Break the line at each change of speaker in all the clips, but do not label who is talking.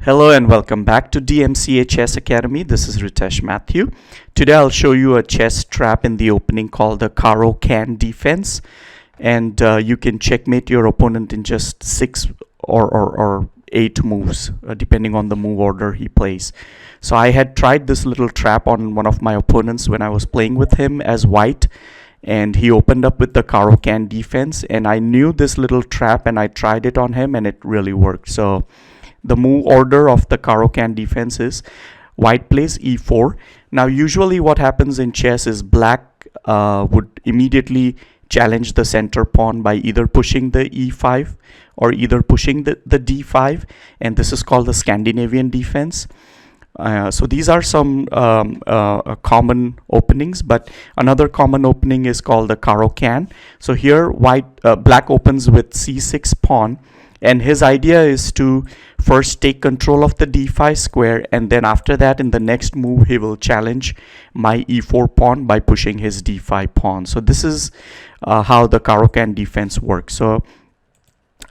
Hello and welcome back to DMCA Chess Academy. This is Ritesh Matthew. Today I'll show you a chess trap in the opening called the Caro-Kann defense. And you can checkmate your opponent in just 6 or 8 moves, depending on the move order he plays. So I had tried this little trap on one of my opponents when I was playing with him as white. And he opened up with the Caro-Kann defense. And I knew this little trap and I tried it on him and it really worked. So the move order of the Caro-Kann defense is white plays e4. Now usually what happens in chess is black would immediately challenge the center pawn by either pushing the e5 or either pushing the d5, and this is called the Scandinavian defense. So these are some common openings, but another common opening is called the Caro-Kann. So here black opens with c6 pawn, and his idea is to first take control of the d5 square, and then after that in the next move he will challenge my e4 pawn by pushing his d5 pawn. So this is how the Caro-Kann defense works. So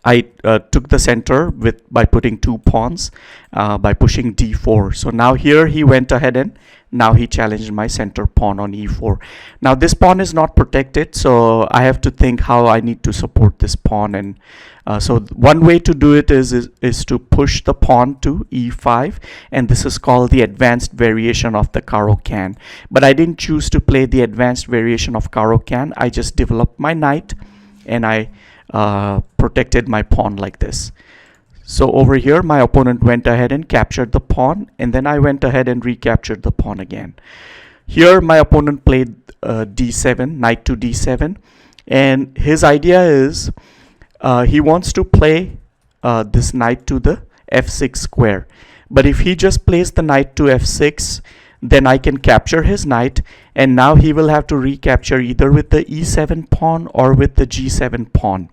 I took the center by putting 2 pawns by pushing d4. So now here he went ahead and now he challenged my center pawn on e4. Now this pawn is not protected, so I have to think how I need to support this pawn. And so one way to do it is to push the pawn to e5, and this is called the advanced variation of the Caro-Kann. But I didn't choose to play the advanced variation of Caro-Kann. I just developed my knight and I protected my pawn like this. So over here my opponent went ahead and captured the pawn, and then I went ahead and recaptured the pawn again. Here my opponent played d7, knight to d7, and his idea is he wants to play this knight to the f6 square. But if he just plays the knight to f6, then I can capture his knight, and now he will have to recapture either with the e7 pawn or with the g7 pawn.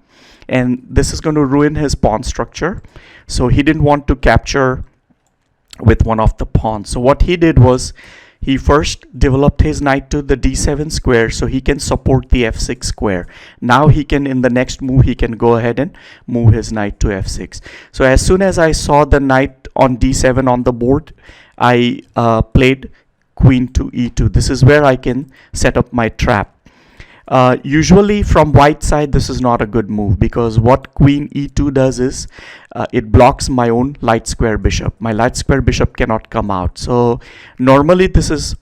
And this is going to ruin his pawn structure. So he didn't want to capture with one of the pawns. So what he did was he first developed his knight to the d7 square so he can support the f6 square. Now he can, in the next move, he can go ahead and move his knight to f6. So as soon as I saw the knight on d7 on the board, I played queen to e2. This is where I can set up my trap. Usually from white side this is not a good move, because what queen e2 does is it blocks my own light square bishop. My light square bishop cannot come out. So normally this is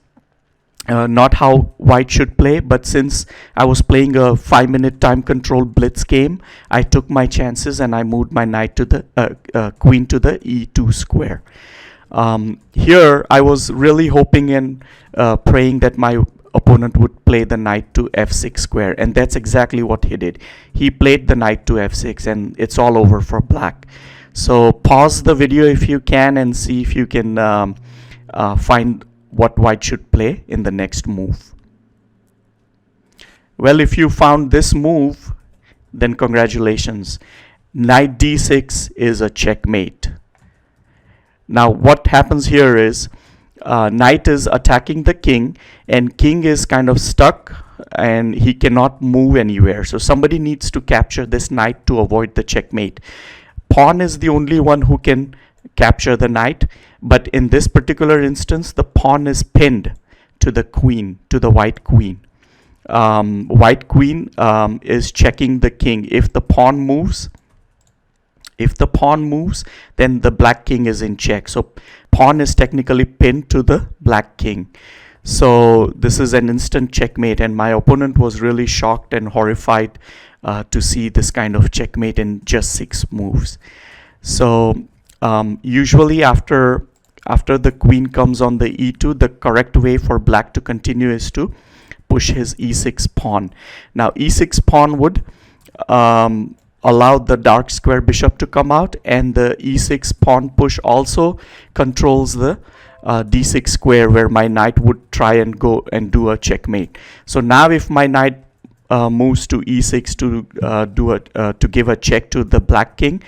not how white should play, but since I was playing a 5-minute time control blitz game, I took my chances and I moved my knight to the queen to the e2 square. Here I was really hoping and praying that my opponent would play the knight to f6 square, and that's exactly what he did. He played the knight to f6 and it's all over for black. So pause the video if you can and see if you can find what white should play in the next move. Well, if you found this move, then congratulations. Knight d6 is a checkmate. Now what happens here is knight is attacking the king, and king is kind of stuck and he cannot move anywhere. So somebody needs to capture this knight to avoid the checkmate. Pawn is the only one who can capture the knight, but in this particular instance the pawn is pinned to the queen, to the white queen. White queen is checking the king. If the pawn moves, then the black king is in check. So pawn is technically pinned to the black king. So this is an instant checkmate, and my opponent was really shocked and horrified to see this kind of checkmate in just 6 moves. So usually after the queen comes on the e2, the correct way for black to continue is to push his e6 pawn. Now e6 pawn would allow the dark square bishop to come out, and the e6 pawn push also controls the d6 square where my knight would try and go and do a checkmate. So now if my knight moves to e6 to give a check to the black king,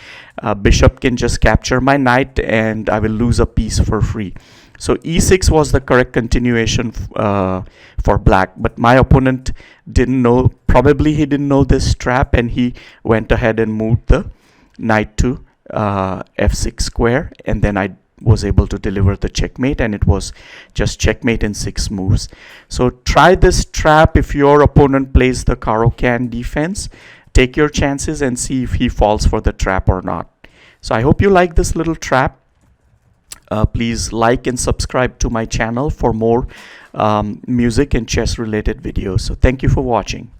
bishop can just capture my knight and I will lose a piece for free. So e6 was the correct continuation for black, but my opponent didn't know, probably he didn't know this trap, and he went ahead and moved the knight to f6 square, and then I was able to deliver the checkmate, and it was just checkmate in 6 moves. So try this trap if your opponent plays the Caro-Kann defense. Take your chances and see if he falls for the trap or not. So I hope you like this little trap. Please like and subscribe to my channel for more music and chess related videos. So thank you for watching.